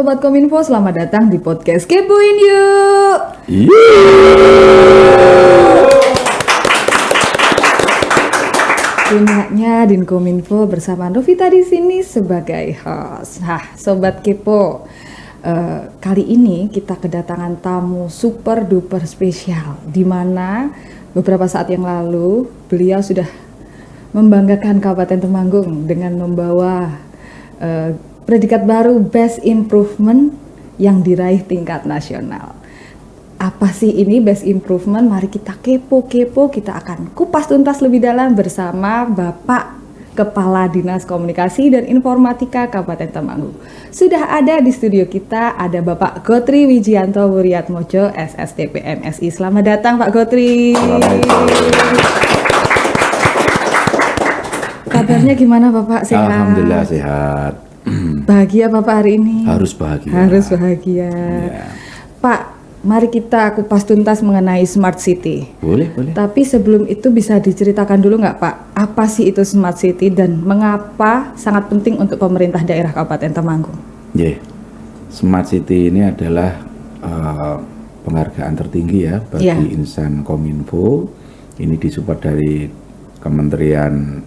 Sobat Kominfo, selamat datang di podcast Kepoin Yuk. Punyanya Din Kominfo bersama Novita di sini sebagai host. Nah, Sobat Kepo, kali ini kita kedatangan tamu super duper spesial, di mana beberapa saat yang lalu beliau sudah membanggakan Kabupaten Temanggung dengan membawa predikat baru Best Improvement yang diraih tingkat nasional. Apa sih ini Best Improvement? Mari kita kepo-kepo, kita akan kupas tuntas lebih dalam bersama Bapak Kepala Dinas Komunikasi dan Informatika Kabupaten Temanggung. Sudah ada di studio kita, ada Bapak Gotri Wijianto Wuryatmojo, SSTP MSI. Selamat datang Pak Gotri. Kabarnya gimana Bapak, sehat? Alhamdulillah sehat. Bahagia Bapak hari ini? Harus bahagia. Harus bahagia. Ya. Pak, mari kita kupas tuntas mengenai Smart City. Boleh. Tapi sebelum itu bisa diceritakan dulu nggak Pak, apa sih itu Smart City dan mengapa sangat penting untuk pemerintah daerah Kabupaten Temanggung? Smart City ini adalah penghargaan tertinggi ya bagi insan Kominfo. Ini disupport dari Kementerian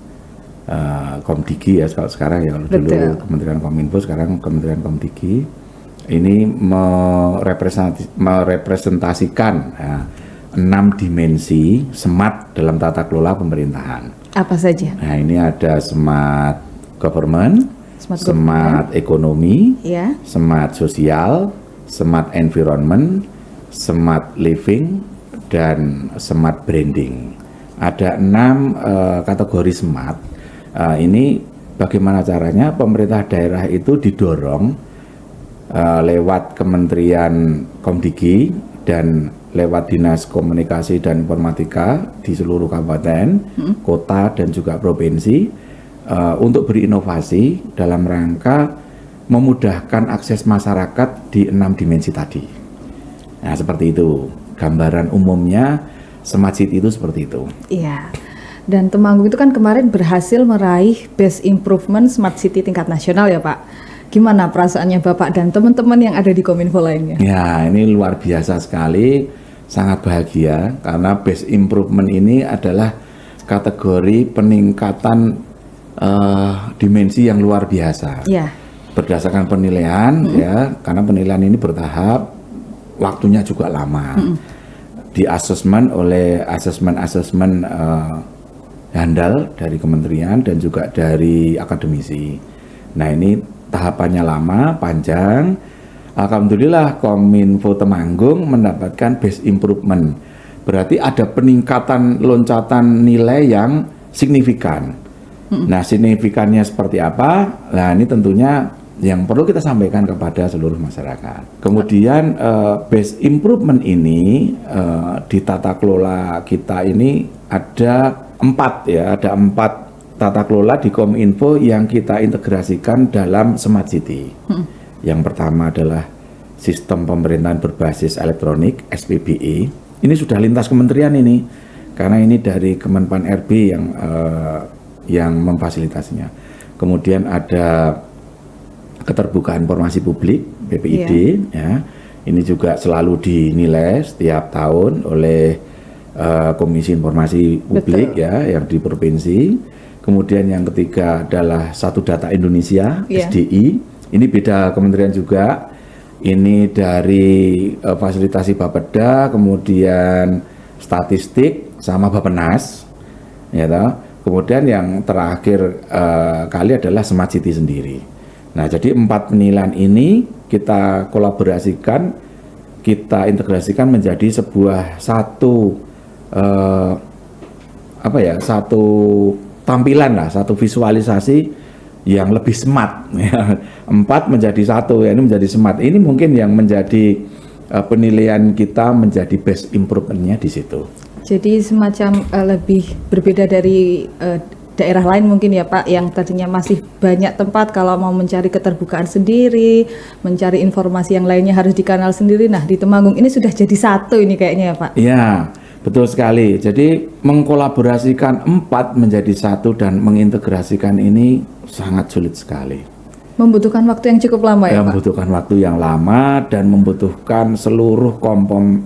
Komdigi ya sekarang ya, kalau dulu Kementerian Kominfo, sekarang Kementerian Komdigi. Ini merepresentasikan 6 dimensi smart dalam tata kelola pemerintahan. Apa saja? Nah, ini ada smart government, smart ekonomi, smart sosial, smart environment, smart living, dan smart branding. Ada 6 kategori smart. Ini bagaimana caranya pemerintah daerah itu didorong lewat Kementerian Komdigi dan lewat Dinas Komunikasi dan Informatika di seluruh kabupaten, kota, dan juga provinsi untuk berinovasi dalam rangka memudahkan akses masyarakat di 6 dimensi tadi. Nah, seperti itu gambaran umumnya Smart City itu seperti itu. Iya. Dan Temanggung itu kan kemarin berhasil meraih Best Improvement Smart City tingkat nasional ya Pak. Gimana perasaannya Bapak dan teman-teman yang ada di Kominfo lainnya? Ya, ini luar biasa sekali, sangat bahagia karena Best Improvement ini adalah kategori peningkatan dimensi yang luar biasa. Ya. Berdasarkan penilaian ya, karena penilaian ini bertahap, waktunya juga lama. Di asesmen oleh asesmen handal dari kementerian dan juga dari akademisi. Nah, ini tahapannya lama, panjang. Alhamdulillah Kominfo Temanggung mendapatkan Best Improvement. Berarti ada peningkatan loncatan nilai yang signifikan. Nah, signifikannya seperti apa? Nah, ini tentunya yang perlu kita sampaikan kepada seluruh masyarakat. Kemudian Best Improvement ini di tata kelola kita ini ada 4 tata kelola di Kominfo yang kita integrasikan dalam Smart City. Yang pertama adalah sistem pemerintahan berbasis elektronik SPBE. Ini sudah lintas kementerian ini, karena ini dari Kemenpan RB yang memfasilitasinya. Kemudian ada keterbukaan informasi publik BPID, ya. Ini juga selalu dinilai setiap tahun oleh Komisi Informasi Publik ya yang di provinsi. Kemudian yang ketiga adalah Satu Data Indonesia SDI. Ini beda kementerian juga. Ini dari fasilitasi Bapeda, kemudian statistik sama Bappenas. Ya toh. Kemudian yang terakhir kali adalah Smart City sendiri. Nah, jadi 4 penilaian ini kita kolaborasikan, kita integrasikan menjadi sebuah satu tampilan lah, satu visualisasi yang lebih smart. 4 menjadi 1, ya, ini menjadi smart. Ini mungkin yang menjadi penilaian kita menjadi best improvement-nya di situ. Jadi semacam lebih berbeda dari daerah lain mungkin ya Pak, yang tadinya masih banyak tempat kalau mau mencari keterbukaan sendiri, mencari informasi yang lainnya harus di kanal sendiri. Nah, di Temanggung ini sudah jadi satu ini kayaknya ya Pak. Iya, betul sekali. Jadi mengkolaborasikan 4 menjadi 1 dan mengintegrasikan ini sangat sulit sekali. Membutuhkan waktu yang cukup lama ya, Pak? Membutuhkan waktu yang lama dan membutuhkan seluruh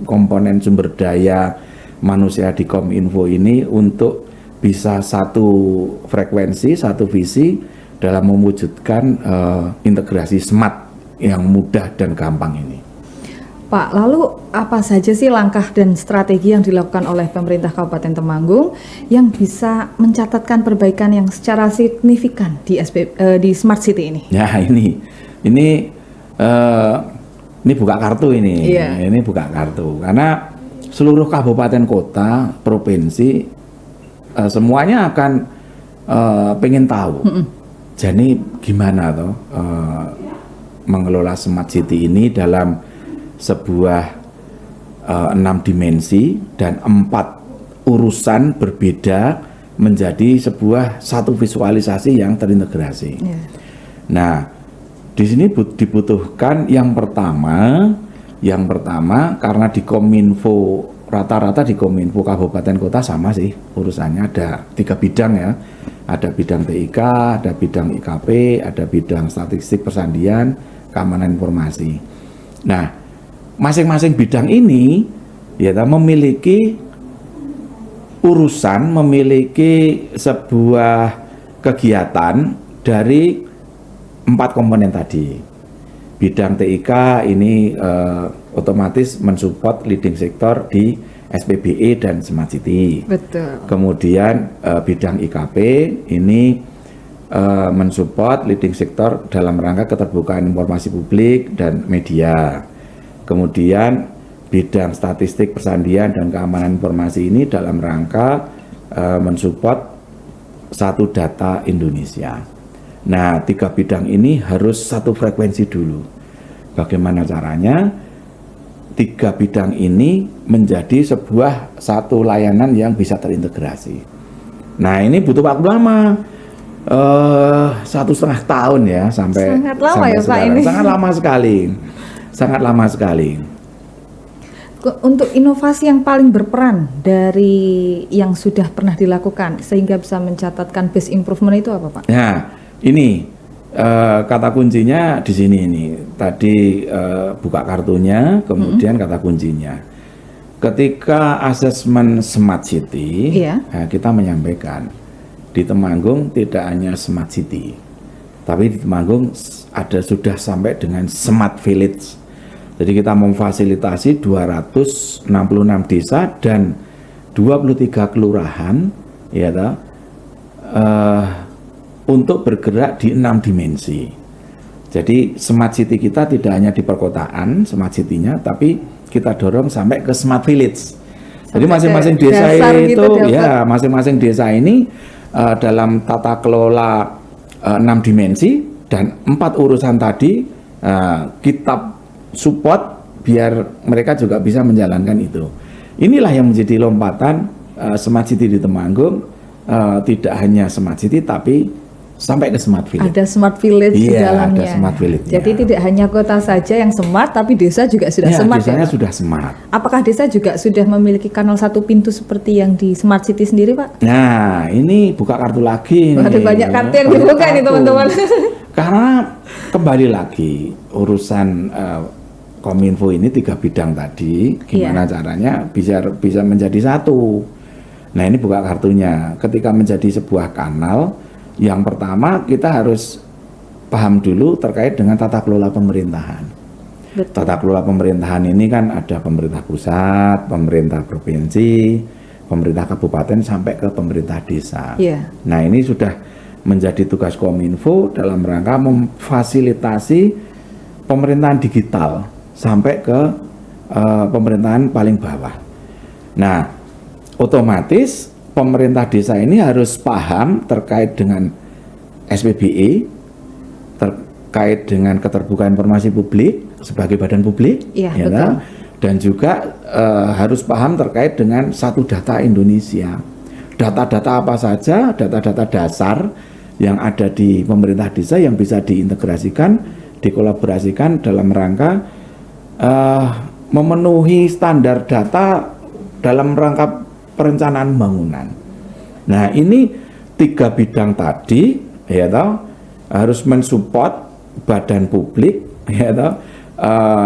komponen sumber daya manusia di Kominfo ini untuk bisa satu frekuensi, satu visi dalam mewujudkan integrasi smart yang mudah dan gampang ini. Pak, lalu apa saja sih langkah dan strategi yang dilakukan oleh pemerintah Kabupaten Temanggung yang bisa mencatatkan perbaikan yang secara signifikan di di Smart City ini? Ya ini buka kartu ini, ini buka kartu karena seluruh kabupaten kota, provinsi semuanya akan pengen tahu. Jadi gimana toh mengelola Smart City ini dalam sebuah 6 dimensi dan 4 urusan berbeda menjadi sebuah satu visualisasi yang terintegrasi. Nah, di sini dibutuhkan yang pertama karena di Kominfo rata-rata di Kominfo kabupaten kota sama sih urusannya, ada 3 bidang ya. Ada bidang TIK, ada bidang IKP, ada bidang statistik persandian, keamanan informasi. Nah, masing-masing bidang ini ya memiliki urusan, memiliki sebuah kegiatan dari 4 komponen tadi. Bidang TIK ini otomatis mensupport leading sector di SPBE dan Smart City. Betul. Kemudian bidang IKP ini mensupport leading sector dalam rangka keterbukaan informasi publik dan media. Kemudian bidang statistik persandian dan keamanan informasi ini dalam rangka mensupport satu data Indonesia. Nah, 3 bidang ini harus satu frekuensi dulu. Bagaimana caranya? 3 bidang ini menjadi sebuah satu layanan yang bisa terintegrasi. Nah, ini butuh waktu lama. 1,5 tahun ya sampai sangat lama sampai ya sekarang. Pak ini. Sangat lama sekali. Untuk inovasi yang paling berperan dari yang sudah pernah dilakukan sehingga bisa mencatatkan best improvement itu apa, Pak? Nah, ini kata kuncinya di sini ini. Tadi buka kartunya, kemudian kata kuncinya. Ketika asesmen Smart City, nah, kita menyampaikan di Temanggung tidak hanya Smart City, tapi di Temanggung sudah sampai dengan Smart Village. Jadi kita memfasilitasi 266 desa dan 23 kelurahan ya untuk bergerak di 6 dimensi. Jadi Smart City kita tidak hanya di perkotaan Smart City-nya, tapi kita dorong sampai ke Smart Village. Jadi masing-masing desa itu gitu, ya masing-masing desa ini dalam tata kelola 6 dimensi dan 4 urusan tadi kita support biar mereka juga bisa menjalankan itu. Inilah yang menjadi lompatan Smart City di Temanggung, tidak hanya Smart City tapi sampai ke Smart Village. Ada Smart Village di dalamnya. Ada Smart Village. Jadi tidak hanya kota saja yang smart, tapi desa juga sudah smart. Desanya sudah smart. Apakah desa juga sudah memiliki kanal satu pintu seperti yang di Smart City sendiri, Pak? Nah, ini buka kartu lagi. Ada banyak kartu yang dibuka nih teman-teman. Karena kembali lagi urusan Kominfo ini 3 bidang tadi, gimana caranya bisa menjadi satu. Nah, ini buka kartunya. Ketika menjadi sebuah kanal, yang pertama kita harus paham dulu terkait dengan tata kelola pemerintahan. Betul. Tata kelola pemerintahan ini kan ada pemerintah pusat, pemerintah provinsi, pemerintah kabupaten sampai ke pemerintah desa. Nah, ini sudah menjadi tugas Kominfo dalam rangka memfasilitasi pemerintahan digital sampai ke pemerintahan paling bawah. Nah, otomatis pemerintah desa ini harus paham terkait dengan SPBE, terkait dengan keterbukaan informasi publik sebagai badan publik, betul. Dan juga harus paham terkait dengan satu data Indonesia. Data-data apa saja, data-data dasar yang ada di pemerintah desa yang bisa diintegrasikan, dikolaborasikan dalam rangka memenuhi standar data dalam rangka perencanaan bangunan. Nah, ini 3 bidang tadi ya harus mensupport badan publik, ya toh,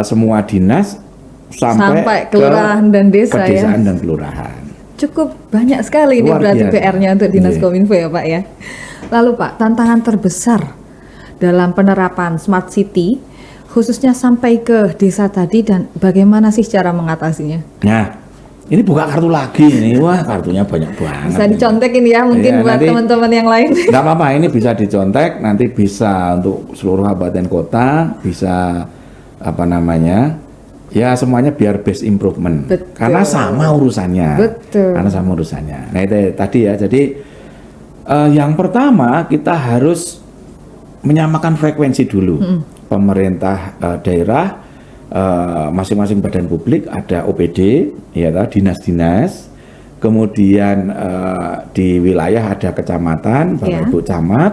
semua dinas sampai kelurahan dan desa, pedesaan ya. dan kelurahan. Cukup banyak sekali ini Luar berarti biasa. PR-nya untuk Dinas Iya. Kominfo ya Pak ya. Lalu Pak, tantangan terbesar dalam penerapan Smart City khususnya sampai ke desa tadi dan bagaimana sih cara mengatasinya? Nah, ini buka kartu lagi ini. Wah, kartunya banyak banget. Bisa dicontek ini ya mungkin Iya, buat nanti- teman-teman yang lain. Nggak apa-apa, ini bisa dicontek, nanti bisa untuk seluruh kabupaten kota, bisa apa namanya, ya semuanya biar base improvement. Betul. Karena sama urusannya. Betul. Karena sama urusannya. Nah itu tadi ya, jadi yang pertama kita harus menyamakan frekuensi dulu. Pemerintah daerah, masing-masing badan publik ada OPD, ya dinas-dinas. Kemudian di wilayah ada kecamatan, Bapak Ya. Ibu camat,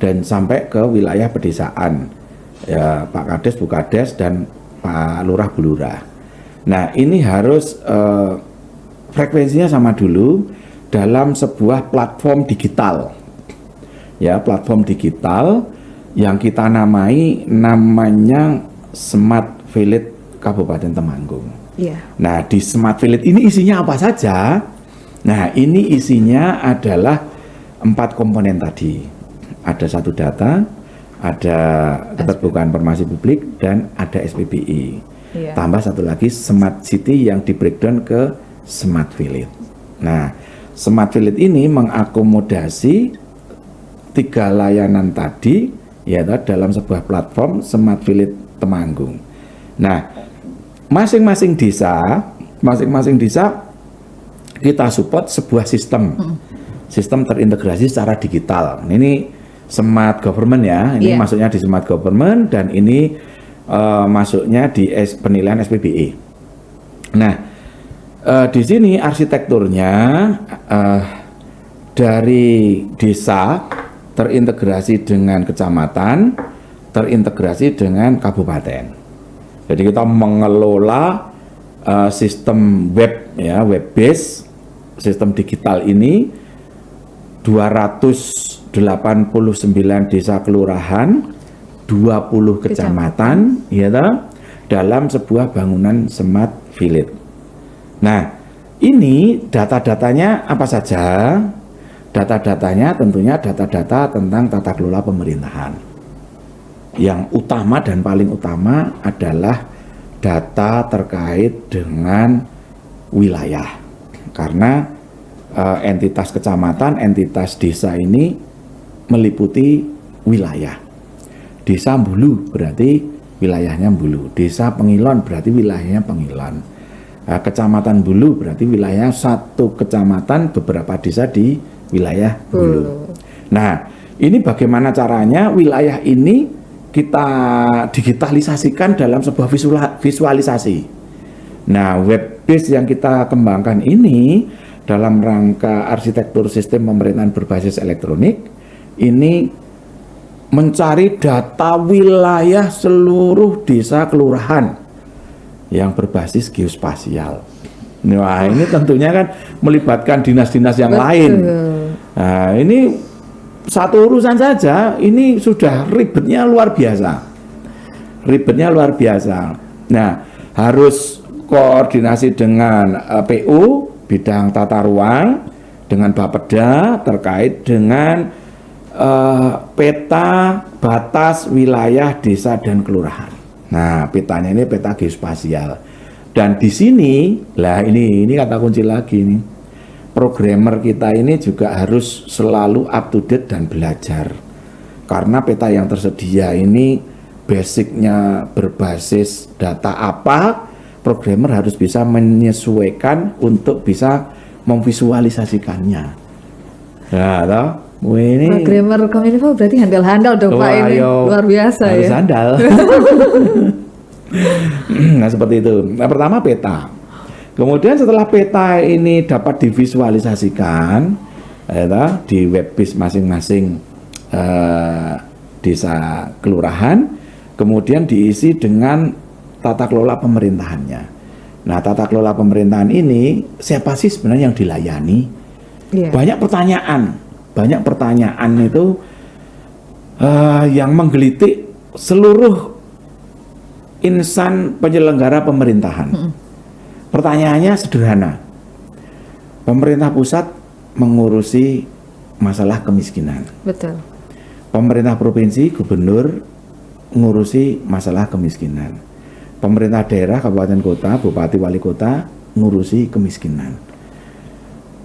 dan sampai ke wilayah pedesaan, ya Pak Kades, Bu Kades, dan Pak Lurah, Bu Lurah. Nah ini harus frekuensinya sama dulu dalam sebuah platform digital, ya platform digital yang kita namanya Smart Village Kabupaten Temanggung. Iya. Nah, di Smart Village ini isinya apa saja? Nah, ini isinya adalah 4 komponen tadi. Ada satu data, ada keterbukaan informasi publik, dan ada SPBI. Iya. Tambah satu lagi Smart City yang di breakdown ke Smart Village. Nah, Smart Village ini mengakomodasi 3 layanan tadi, yaitu dalam sebuah platform Smart Village Temanggung. Nah, masing-masing desa kita support sebuah sistem terintegrasi secara digital. Ini smart government ya, ini Iya. masuknya di smart government dan ini masuknya di penilaian SPBI. Nah, di sini arsitekturnya dari desa terintegrasi dengan kecamatan, terintegrasi dengan kabupaten. Jadi kita mengelola sistem web ya, web base sistem digital ini 289 desa kelurahan, 20 kecamatan ya toh, dalam sebuah bangunan Smart Village. Nah, ini data-datanya apa saja? Data-datanya tentunya data-data tentang tata kelola pemerintahan. Yang utama dan paling utama adalah data terkait dengan wilayah. Karena entitas kecamatan, entitas desa ini meliputi wilayah. Desa Mbulu berarti wilayahnya Mbulu. Desa Pengilon berarti wilayahnya Pengilon. Kecamatan Bulu berarti wilayah satu kecamatan, beberapa desa di wilayah Bulu. Nah, ini bagaimana caranya wilayah ini kita digitalisasikan dalam sebuah visualisasi. Nah, web base yang kita kembangkan ini dalam rangka arsitektur sistem pemerintahan berbasis elektronik ini mencari data wilayah seluruh desa kelurahan yang berbasis geospasial. Nah, ini tentunya kan melibatkan dinas-dinas yang lain. Nah, ini satu urusan saja, ini sudah ribetnya luar biasa. Ribetnya luar biasa. Nah, harus koordinasi dengan PU, bidang tata ruang, dengan Bapeda terkait dengan peta batas wilayah desa dan kelurahan. Nah, petanya ini peta geospasial. Dan di sini, lah ini kata kunci lagi nih. Programmer kita ini juga harus selalu up to date dan belajar. Karena peta yang tersedia ini basicnya berbasis data apa, programmer harus bisa menyesuaikan untuk bisa memvisualisasikannya. Nah, toh, ini Programmer Kominfo berarti handal-handal dong Pak ini. Luar biasa harus ya. handal. Nah, seperti itu. Nah, pertama peta. Kemudian setelah peta ini dapat divisualisasikan ya, di webpage masing-masing desa kelurahan, kemudian diisi dengan tata kelola pemerintahannya. Nah, tata kelola pemerintahan ini siapa sih sebenarnya yang dilayani? Iya. Banyak pertanyaan itu yang menggelitik seluruh insan penyelenggara pemerintahan. Pertanyaannya sederhana. Pemerintah pusat mengurusi masalah kemiskinan. Betul. Pemerintah provinsi, gubernur ngurusi masalah kemiskinan. Pemerintah daerah, kabupaten kota, bupati wali kota ngurusi kemiskinan.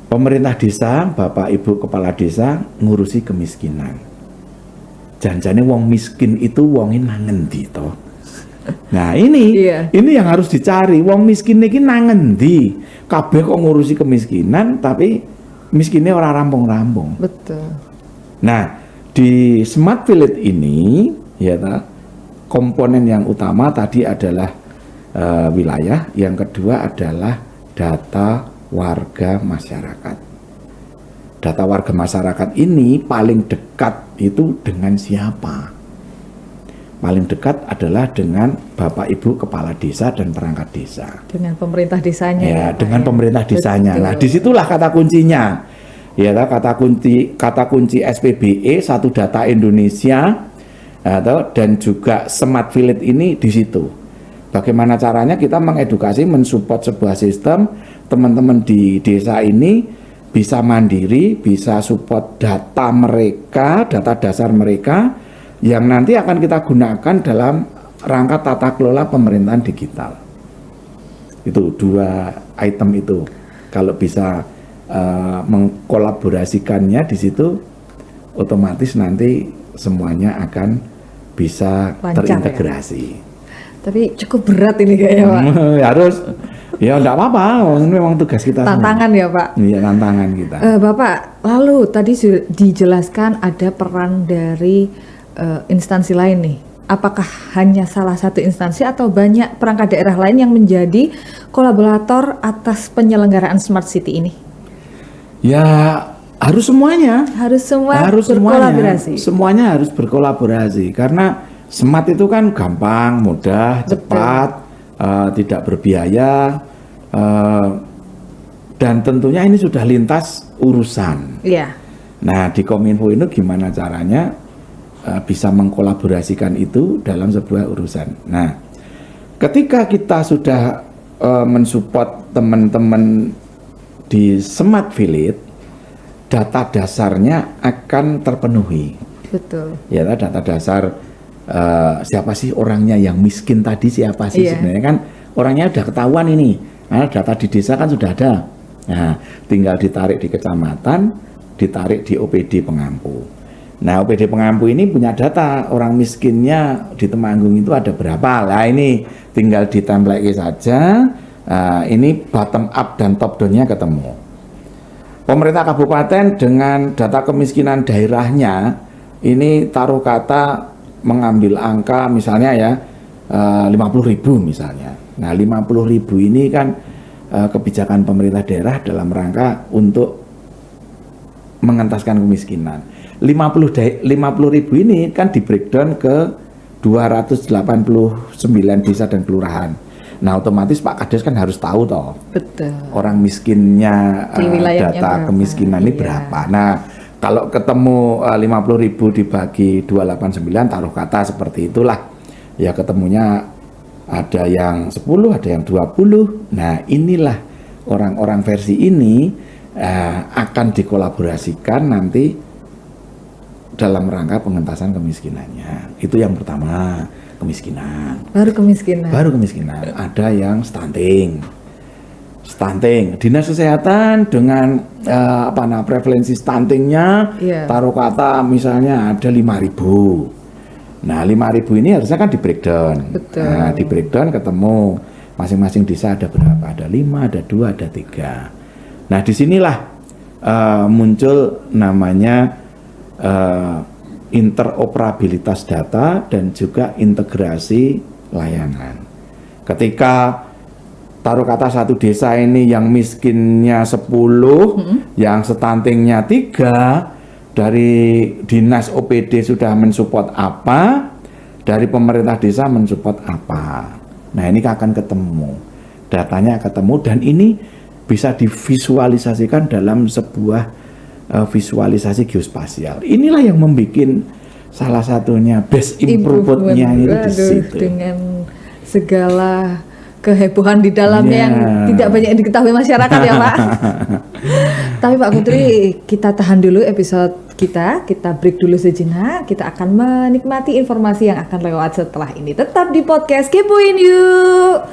Pemerintah desa, bapak ibu kepala desa ngurusi kemiskinan. Janjane wong miskin itu wongin nangendi toh. Nah ini yang harus dicari. Wong miskin iki nangendi. Kabeh kok ngurusi kemiskinan tapi miskinnya orang rampung-rampung. Betul. Nah di Smart Village ini ya komponen yang utama tadi adalah wilayah, yang kedua adalah data warga masyarakat. Data warga masyarakat ini paling dekat itu dengan siapa? Paling dekat adalah dengan Bapak Ibu Kepala Desa dan perangkat desa. Dengan pemerintah desanya. Ya, dengan pemerintah desanya. Betul. Nah, disitulah kata kuncinya. Ya, kata kunci SPBE, Satu Data Indonesia, dan juga Smart Village ini di situ. Bagaimana caranya kita mengedukasi, mensupport sebuah sistem, teman-teman di desa ini bisa mandiri, bisa support data mereka, data dasar mereka, yang nanti akan kita gunakan dalam rangka tata kelola pemerintahan digital. Itu dua item itu. Kalau bisa mengkolaborasikannya di situ, otomatis nanti semuanya akan bisa lancar, terintegrasi. Ya? Tapi cukup berat ini kayaknya Pak. Harus, ya enggak apa-apa, memang tugas kita. Tantangan semua. Ya Pak. Iya, tantangan kita. Bapak, lalu tadi dijelaskan ada peran dari instansi lain nih. Apakah hanya salah satu instansi atau banyak perangkat daerah lain yang menjadi kolaborator atas penyelenggaraan Smart City ini? Ya harus semuanya. Harus berkolaborasi. Semuanya harus berkolaborasi karena smart itu kan gampang, mudah, cepat, tidak berbiaya, dan tentunya ini sudah lintas urusan. Iya. Nah di Kominfo ini gimana caranya bisa mengkolaborasikan itu dalam sebuah urusan. Nah, ketika kita sudah mensupport teman-teman di Smart Village, data dasarnya akan terpenuhi. Betul. Ya, data dasar siapa sih orangnya yang miskin tadi, siapa sih sebenarnya kan orangnya udah ketahuan ini. Nah, data di desa kan sudah ada. Nah, tinggal ditarik di kecamatan, ditarik di OPD pengampu. Nah, OPD pengampu ini punya data orang miskinnya di Temanggung itu ada berapa. Nah, ini tinggal ditemplate saja. Ini bottom up dan top down-nya ketemu. Pemerintah kabupaten dengan data kemiskinan daerahnya ini taruh kata mengambil angka misalnya ya 50.000 misalnya. Nah, 50.000 ini kan kebijakan pemerintah daerah dalam rangka untuk mengentaskan kemiskinan. 50.000 ini kan di breakdown ke 289 desa dan kelurahan. Nah, otomatis Pak Kades kan harus tahu toh. Betul. Orang miskinnya data berapa? Kemiskinan ini berapa. Nah, kalau ketemu 50.000 dibagi 289 taruh kata seperti itulah. Ya ketemunya ada yang 10, ada yang 20. Nah, inilah orang-orang versi ini akan dikolaborasikan nanti dalam rangka pengentasan kemiskinannya. Itu yang pertama, kemiskinan. Baru kemiskinan. Ada yang stunting. Dinas Kesehatan dengan prevalensi stuntingnya taruh kata misalnya ada 5.000. Nah, 5.000 ini harusnya kan di breakdown. Betul. Nah, di breakdown ketemu masing-masing desa ada berapa? Ada 5, ada 2, ada 3. Nah, disinilah muncul namanya interoperabilitas data dan juga integrasi layanan. Ketika taruh kata satu desa ini yang miskinnya 10, yang stuntingnya 3, dari dinas OPD sudah mensupport apa, dari pemerintah desa mensupport apa. Nah, ini akan ketemu, datanya ketemu, dan ini bisa divisualisasikan dalam sebuah visualisasi geospasial. Inilah yang membuat salah satunya best improvement-nya itu di situ. Dengan segala kehebohan di dalamnya yang tidak banyak diketahui masyarakat ya Pak. Tapi Pak Kudri, kita tahan dulu episode kita break dulu sejenak. Kita akan menikmati informasi yang akan lewat setelah ini. Tetap di podcast Kepoin Yuk.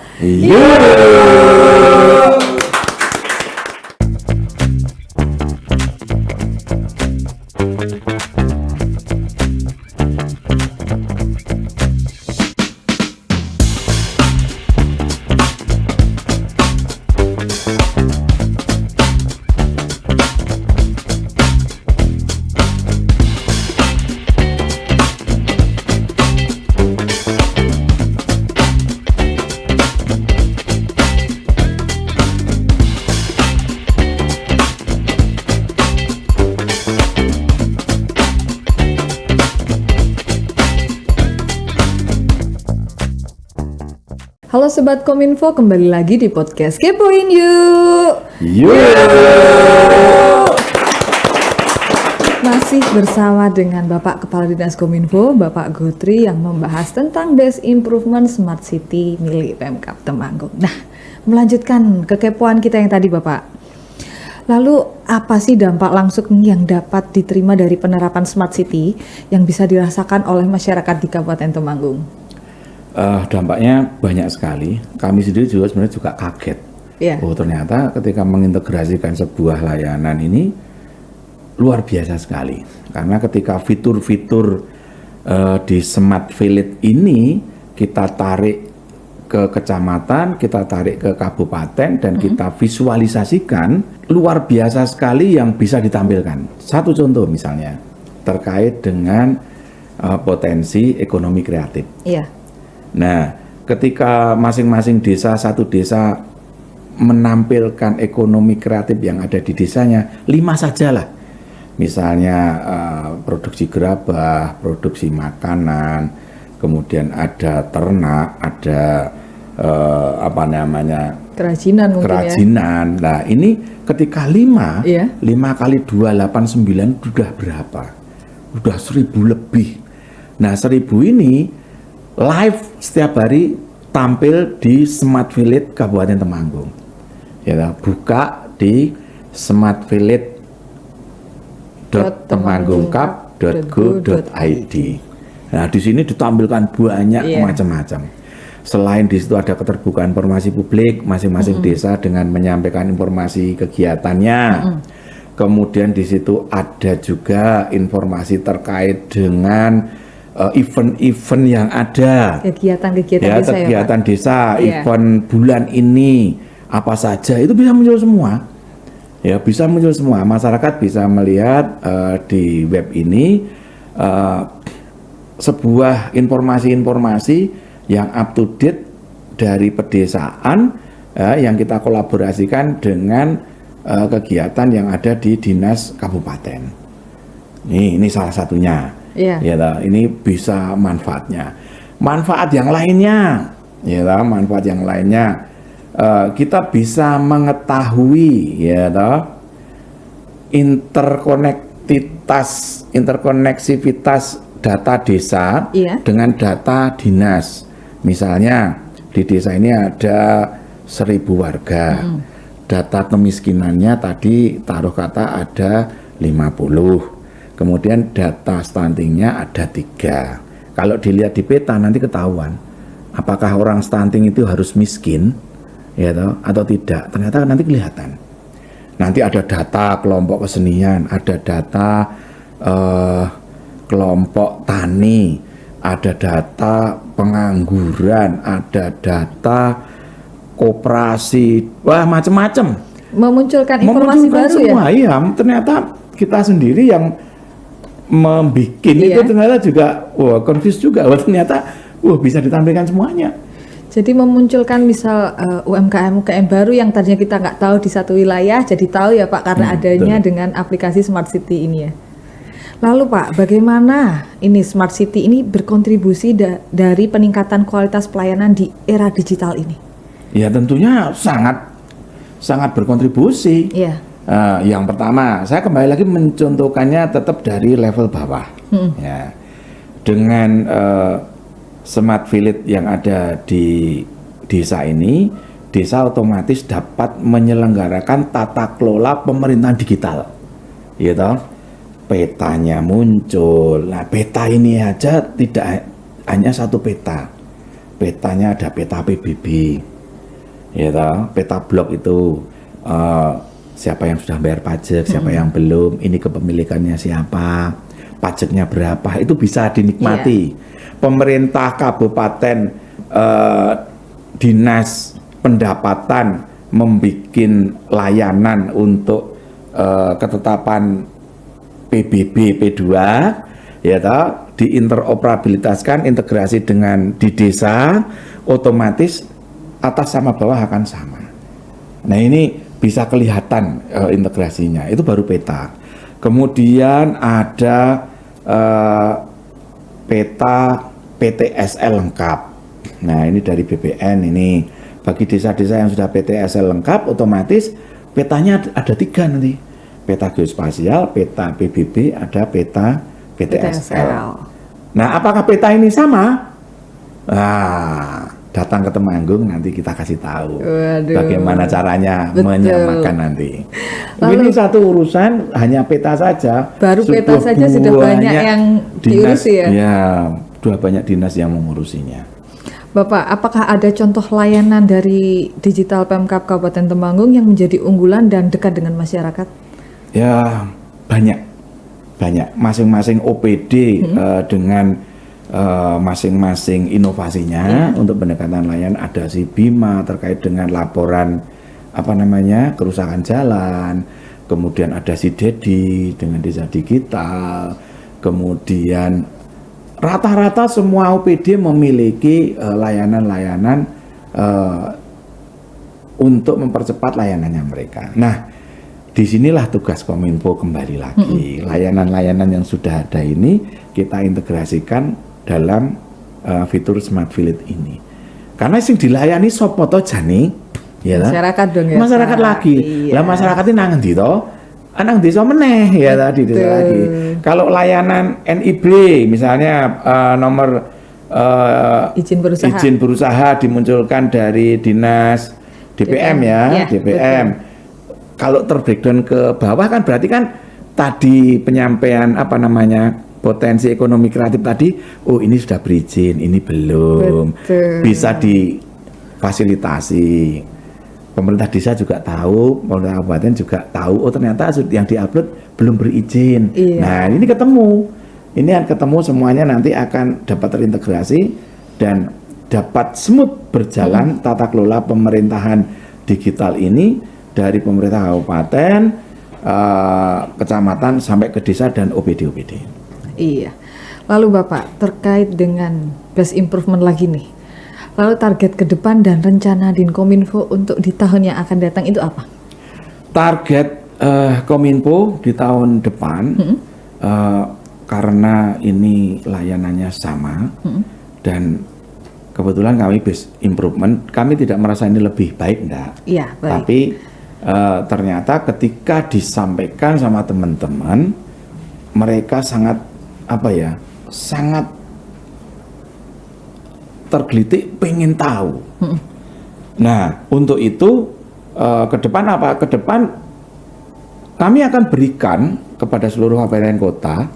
Halo Sobat Kominfo, kembali lagi di podcast Kepoin Yuk. Masih bersama dengan Bapak Kepala Dinas Kominfo, Bapak Gotri, yang membahas tentang Best Improvement Smart City milik Pemkab Temanggung. Nah, melanjutkan kekepoan kita yang tadi Bapak. Lalu apa sih dampak langsung yang dapat diterima dari penerapan Smart City yang bisa dirasakan oleh masyarakat di Kabupaten Temanggung? Dampaknya banyak sekali. Kami sendiri sebenarnya juga kaget. Oh ternyata ketika mengintegrasikan sebuah layanan ini luar biasa sekali. Karena ketika fitur-fitur di Smart Village ini kita tarik ke kecamatan, kita tarik ke kabupaten, dan kita visualisasikan, luar biasa sekali yang bisa ditampilkan. Satu contoh misalnya terkait dengan potensi ekonomi kreatif. Nah, ketika masing-masing desa, satu desa menampilkan ekonomi kreatif yang ada di desanya, 5 sajalah. Misalnya produksi gerabah, produksi makanan, kemudian ada ternak, ada kerajinan mungkin kerajinan. Nah, ini ketika 5 kali 289 sudah berapa? Sudah 1.000 lebih. Nah, 1.000 ini live setiap hari tampil di Smart Village Kabupaten Temanggung. Ya, buka di smartvillage.temanggungkap.go.id. Nah, di sini ditampilkan banyak macam-macam. Selain di situ ada keterbukaan informasi publik, masing-masing desa dengan menyampaikan informasi kegiatannya. Kemudian di situ ada juga informasi terkait dengan event-event yang ada, kegiatan desa, event bulan ini apa saja itu bisa muncul semua, bisa muncul semua. Masyarakat bisa melihat di web ini sebuah informasi-informasi yang up to date dari pedesaan yang kita kolaborasikan dengan kegiatan yang ada di dinas kabupaten. Ini salah satunya. Ini bisa manfaatnya. Manfaat yang lainnya, kita bisa mengetahui, interkoneksivitas data desa dengan data dinas. Misalnya di desa ini ada 1.000 warga. Data kemiskinannya tadi taruh kata ada 50. Kemudian data stuntingnya ada 3. Kalau dilihat di peta nanti ketahuan apakah orang stunting itu harus miskin, atau tidak. Ternyata nanti kelihatan. Nanti ada data kelompok kesenian, ada data kelompok tani, ada data pengangguran, ada data koperasi, macam-macam. Memunculkan informasi baru semua, ternyata kita sendiri yang membikin itu ternyata juga confuse juga, ternyata bisa ditampilkan semuanya. Jadi memunculkan misal UMKM baru yang tadinya kita nggak tahu di satu wilayah, jadi tahu ya Pak karena adanya dengan aplikasi Smart City ini ya. Lalu Pak, bagaimana ini Smart City ini berkontribusi dari peningkatan kualitas pelayanan di era digital ini? Ya tentunya sangat berkontribusi. Yang pertama, saya kembali lagi mencontohkannya tetap dari level bawah. Dengan Smart Village yang ada di desa ini, desa otomatis dapat menyelenggarakan tata kelola pemerintahan digital, ya toh. Petanya muncul. Nah, peta ini aja tidak hanya satu peta. Petanya ada peta PBB, ya toh. Peta blok itu siapa yang sudah bayar pajak, siapa yang belum, ini kepemilikannya siapa, pajaknya berapa, itu bisa dinikmati. Pemerintah kabupaten, dinas pendapatan membuat layanan untuk ketetapan PBB P2, ya toh, diinteroperabilitaskan, integrasi dengan di desa, otomatis atas sama bawah akan sama. Nah, ini bisa kelihatan integrasinya, itu baru peta. Kemudian ada peta PTSL lengkap. Nah, ini dari BPN ini. Bagi desa-desa yang sudah PTSL lengkap, otomatis petanya ada 3 nanti. Peta geospasial, peta PBB, ada peta PTSL. Nah, apakah peta ini sama? Nah, datang ke Temanggung nanti kita kasih tahu. Bagaimana caranya menyamakan nanti. Ini satu urusan hanya peta saja. Baru peta saja sudah banyak yang diurus ya? Ya, sudah banyak dinas yang mengurusinya. Bapak, apakah ada contoh layanan dari digital Pemkab Kabupaten Temanggung yang menjadi unggulan dan dekat dengan masyarakat? Ya, banyak. Masing-masing OPD dengan masing-masing inovasinya untuk pendekatan layanan. Ada si Bima terkait dengan laporan kerusakan jalan, kemudian ada si Dedi dengan desa digital, kemudian rata-rata semua OPD memiliki layanan-layanan untuk mempercepat layanannya mereka. Nah, disinilah tugas Kominfo kembali lagi. Layanan-layanan yang sudah ada ini kita integrasikan dalam fitur Smart Village ini. Karena sing dilayani sopo to jane, ya masyarakat dong ya. Masyarakat lagi. Lah masyarakat ini nang endi to? Nang desa meneh ya tadi desa lagi. Kalau layanan NIB misalnya nomor izin berusaha dimunculkan dari dinas DPM ya, DPM. Betul. Kalau terbreakdown ke bawah kan berarti kan tadi penyampaian potensi ekonomi kreatif tadi, oh ini sudah berizin, ini belum. Betul. Bisa difasilitasi. Pemerintah desa juga tahu, pemerintah kabupaten juga tahu, oh ternyata yang diupload belum berizin. Iya. Nah, ini ketemu. Ini akan ketemu semuanya nanti akan dapat terintegrasi dan dapat smooth berjalan tata kelola pemerintahan digital ini dari pemerintah kabupaten, kecamatan sampai ke desa dan OPD-OPD. Iya. Lalu Bapak terkait dengan best improvement lagi nih. Lalu target ke depan dan rencana Dinkominfo untuk di tahun yang akan datang itu apa? Target Kominfo di tahun depan karena ini layanannya sama dan kebetulan kami best improvement, kami tidak merasa ini lebih baik enggak. Iya, baik. Tapi ternyata ketika disampaikan sama teman-teman, mereka sangat sangat tergelitik, pengen tahu. Nah, untuk itu ke depan Ke depan kami akan berikan kepada seluruh kabupaten kota,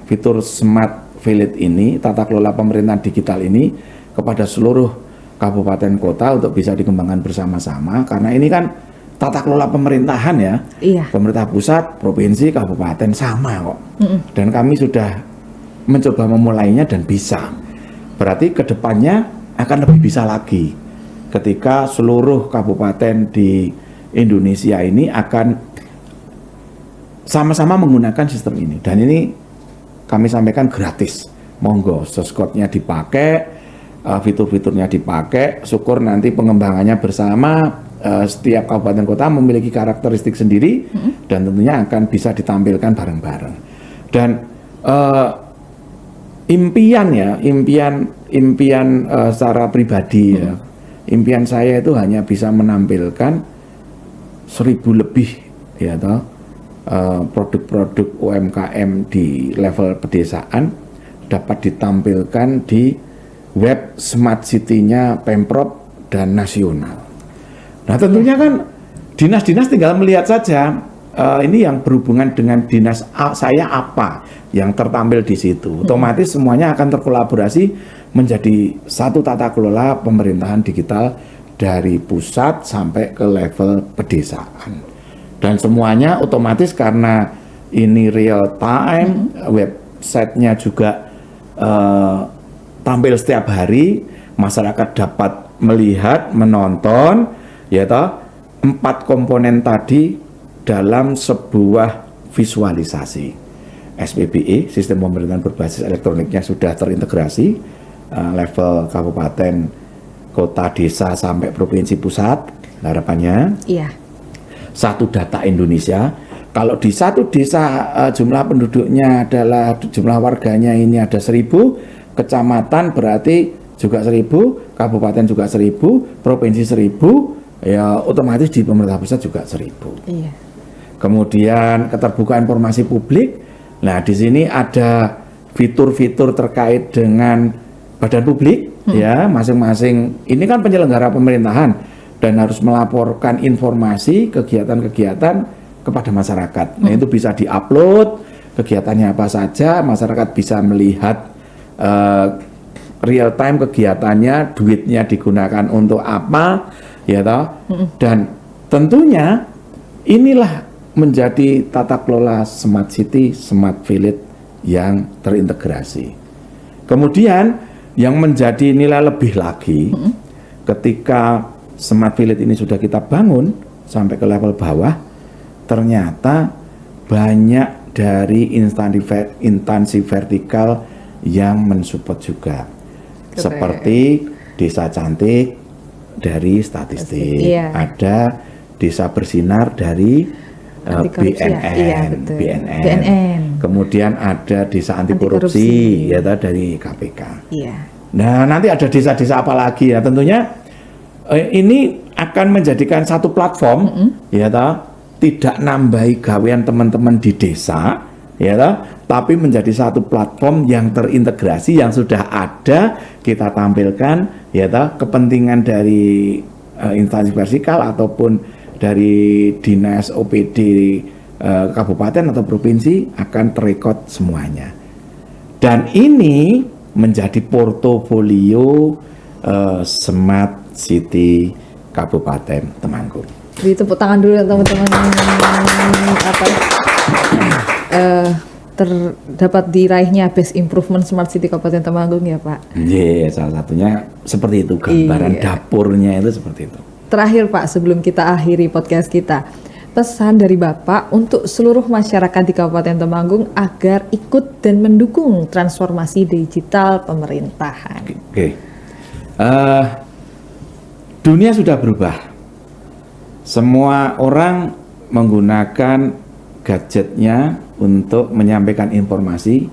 fitur Smart Village ini, tata kelola pemerintahan digital ini kepada seluruh kabupaten kota untuk bisa dikembangkan bersama-sama, karena ini kan tata kelola pemerintahan ya. Iya. Pemerintah pusat, provinsi, kabupaten sama kok. Dan kami sudah mencoba memulainya dan bisa. Berarti kedepannya akan lebih bisa lagi ketika seluruh kabupaten di Indonesia ini akan sama-sama menggunakan sistem ini. Dan ini kami sampaikan gratis. Monggo, source code-nya dipakai, fitur-fiturnya dipakai, syukur nanti pengembangannya bersama. Setiap kabupaten kota memiliki karakteristik sendiri dan tentunya akan bisa ditampilkan bareng-bareng. Dan impian secara pribadi ya, impian saya itu hanya bisa menampilkan 1000 lebih produk-produk UMKM di level pedesaan dapat ditampilkan di web Smart City-nya Pemprov dan nasional. Nah tentunya kan dinas-dinas tinggal melihat saja ini yang berhubungan dengan dinas saya apa yang tertampil di situ. Otomatis semuanya akan terkolaborasi menjadi satu tata kelola pemerintahan digital dari pusat sampai ke level pedesaan. Dan semuanya otomatis karena ini real time, websitenya juga tampil setiap hari, masyarakat dapat melihat, menonton, ya toh, 4 komponen tadi dalam sebuah visualisasi. SPBE, sistem pemerintahan berbasis elektroniknya sudah terintegrasi, level kabupaten, kota, desa, sampai provinsi pusat, harapannya. Iya. Satu data Indonesia. Kalau di satu desa jumlah penduduknya adalah, jumlah warganya ini ada 1000, kecamatan berarti juga 1000, kabupaten juga 1000, provinsi 1000, ya otomatis di pemerintah pusat juga 1000. Iya. Kemudian keterbukaan informasi publik. Nah, di sini ada fitur-fitur terkait dengan badan publik, ya, masing-masing ini kan penyelenggara pemerintahan dan harus melaporkan informasi kegiatan-kegiatan kepada masyarakat. Nah, itu bisa diupload kegiatannya apa saja, masyarakat bisa melihat real time kegiatannya, duitnya digunakan untuk apa, ya toh. Dan tentunya inilah menjadi tata kelola Smart City, Smart Village yang terintegrasi. Kemudian yang menjadi nilai lebih lagi, ketika Smart Village ini sudah kita bangun sampai ke level bawah, ternyata banyak dari instansi vertikal yang mensupport juga. Keren. Seperti Desa Cantik dari statistik, iya. ada Desa Bersinar dari Anti-korupsi, iya, betul. BNN. Kemudian ada Desa Anti Korupsi, ya dari KPK. Iya. Nah, nanti ada desa-desa apa lagi ya? Tentunya ini akan menjadikan satu platform, ya toh, tidak nambahi gawean teman-teman di desa, ya toh, tapi menjadi satu platform yang terintegrasi, yang sudah ada kita tampilkan, ya toh, kepentingan dari instansi vertikal ataupun dari dinas OPD kabupaten atau provinsi akan terekod semuanya. Dan ini menjadi portofolio Smart City Kabupaten Temanggung. Beri tepuk tangan dulu teman-teman. Terdapat diraihnya best improvement Smart City Kabupaten Temanggung ya Pak. Iya, salah satunya seperti itu, gambaran dapurnya itu seperti itu. Terakhir Pak, sebelum kita akhiri podcast kita, pesan dari Bapak untuk seluruh masyarakat di Kabupaten Temanggung agar ikut dan mendukung transformasi digital pemerintahan. Oke. Dunia sudah berubah. Semua orang menggunakan gadgetnya untuk menyampaikan informasi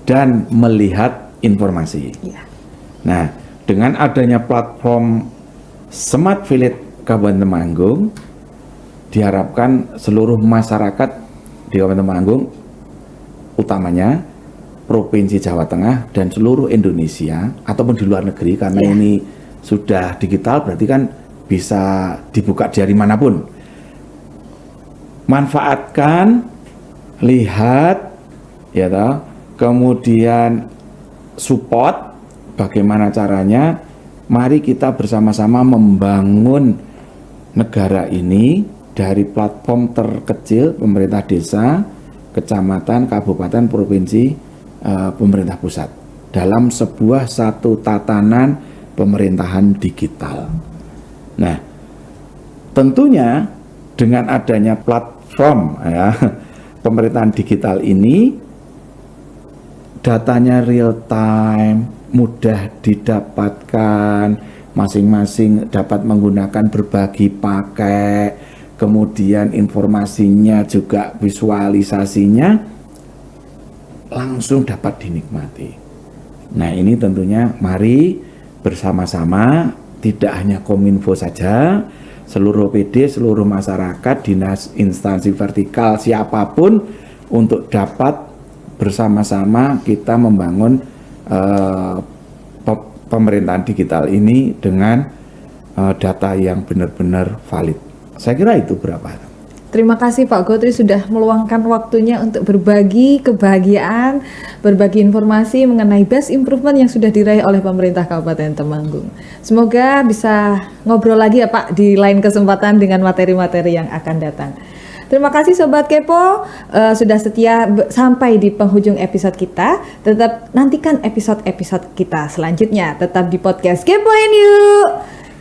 dan melihat informasi. Ya. Nah, dengan adanya platform Smart Village Kabupaten Temanggung, diharapkan seluruh masyarakat di Kabupaten Temanggung, utamanya Provinsi Jawa Tengah dan seluruh Indonesia ataupun di luar negeri, karena ini sudah digital, berarti kan bisa dibuka dari manapun. Manfaatkan, lihat, ya toh, kemudian support bagaimana caranya. Mari kita bersama-sama membangun negara ini dari platform terkecil pemerintah desa, kecamatan, kabupaten, provinsi, pemerintah pusat dalam sebuah satu tatanan pemerintahan digital. Nah, tentunya dengan adanya platform pemerintahan digital ini, datanya real time, mudah didapatkan, masing-masing dapat menggunakan berbagi pakai, kemudian informasinya juga visualisasinya langsung dapat dinikmati. Nah, ini tentunya mari bersama-sama, tidak hanya Kominfo saja, seluruh PD, seluruh masyarakat, dinas, instansi vertikal, siapapun untuk dapat bersama-sama kita membangun pemerintahan digital ini dengan data yang benar-benar valid. Saya kira itu berapa. Terima kasih Pak Gotri sudah meluangkan waktunya untuk berbagi kebahagiaan, berbagi informasi mengenai best improvement yang sudah diraih oleh pemerintah Kabupaten Temanggung. Semoga bisa ngobrol lagi ya Pak di lain kesempatan dengan materi-materi yang akan datang. Terima kasih Sobat Kepo, sudah setia sampai di penghujung episode kita. Tetap nantikan episode-episode kita selanjutnya. Tetap di podcast Kepoin yuk!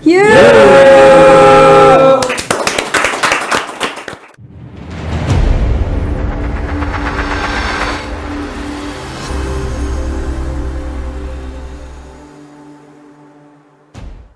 Yuk!